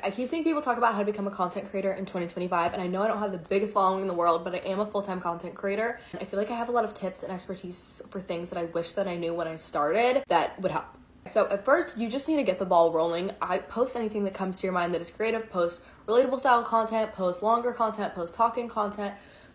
I keep seeing people talk about how to become a content creator in 2025, and I know I don't have the biggest following in the world, but I am a full-time content creator. I feel like I have a lot of tips and expertise for things that I wish that I knew when I started that would help. So at first, you just need to get the ball rolling. I post anything that comes to your mind that is creative, post relatable style content, post longer content, post talking content,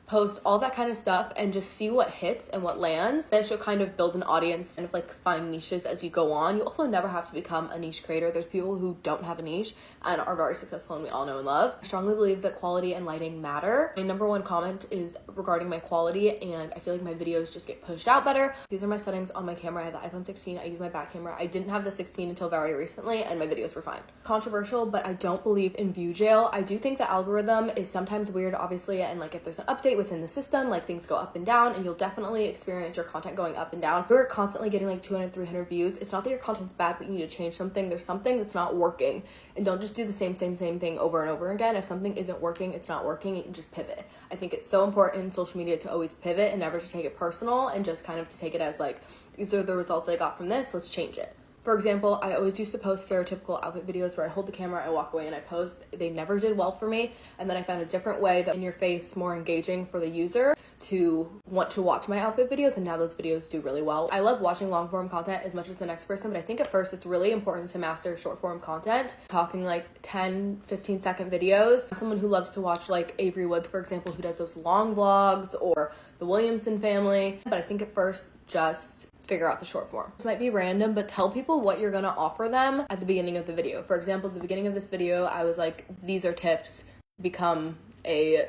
post all that kind of stuff, and just see what hits and what lands. Then you'll kind of build an audience and like find niches as you go on. You also never have to become a niche creator. There's people who don't have a niche and are very successful, and we all know and love. I strongly believe that quality and lighting matter. My number one comment is regarding my quality, and I feel like my videos just get pushed out better. These are my settings on my camera. I have the iPhone 16. I use my back camera. I didn't have the 16 until very recently, and my videos were fine. Controversial, but I don't believe in view jail. I do think the algorithm is sometimes weird, obviously, and like if there's an update within the system, like things go up and down, and you'll definitely experience your content going up and down. If you're constantly getting like 200, 300 views, it's not that your content's bad, but you need to change something. There's something that's not working, and don't just do the same thing over and over again. If something isn't working, it's not working. You can just pivot. I think it's so important in social media to always pivot and never to take it personal, and just kind of to take it as like, these are the results I got from this, let's change it. For example, I always used to post stereotypical outfit videos where I hold the camera, I walk away, and I pose. They never did well for me. And then I found a different way that in your face, more engaging for the user to want to watch my outfit videos. And now those videos do really well. I love watching long form content as much as the next person, but I think at first it's really important to master short form content, talking like 10, 15 second videos. I'm someone who loves to watch like Avery Woods, for example, who does those long vlogs, or the Williamson family. But I think at first, just figure out the short form. This might be random, but tell people what you're gonna offer them at the beginning of the video. For example, at the beginning of this video, I was like, these are tips to become a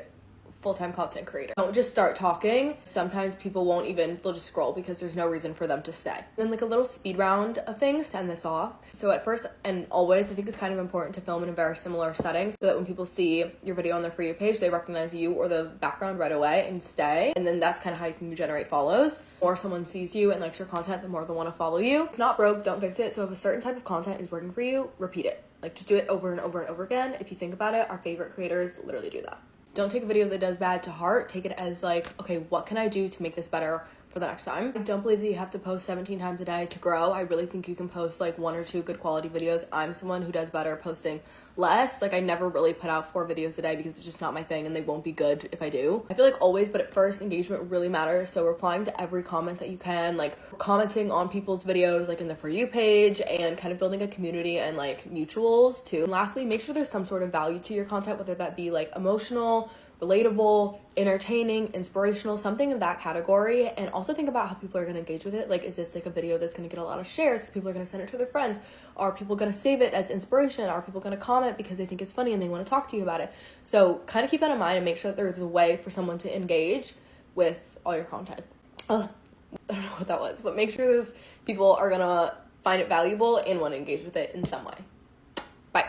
full-time content creator. Don't just start talking. Sometimes people won't even, they'll just scroll because there's no reason for them to stay. Then like a little speed round of things to end this off. So at first and always, I think it's kind of important to film in a very similar setting so that when people see your video on their For You page, they recognize you or the background right away and stay. And then that's kind of how you can generate follows. The more someone sees you and likes your content, the more they'll want to follow you. It's not broke, don't fix it. So if a certain type of content is working for you, repeat it. Like just do it over and over and over again. If you think about it, our favorite creators literally do that. Don't take a video that does bad to heart. Take it as like, okay, what can I do to make this better for the next time? I don't believe that you have to post 17 times a day to grow. I really think you can post like 1 or 2 good quality videos. I'm someone who does better posting less. Like I never really put out 4 videos a day because it's just not my thing, and they won't be good if I do. I feel like always, but at first engagement really matters. So replying to every comment that you can, like commenting on people's videos, like in the For You page, and kind of building a community and like mutuals too. And lastly, make sure there's some sort of value to your content, whether that be like emotional, relatable, entertaining, inspirational, something of that category. And also think about how people are going to engage with it. Like, is this like a video that's going to get a lot of shares because people are going to send it to their friends? Are people going to save it as inspiration? Are people going to comment because they think it's funny and they want to talk to you about it? So kind of keep that in mind and make sure that there's a way for someone to engage with all your content. I don't know what that was, but make sure there's people are going to find it valuable and want to engage with it in some way. Bye.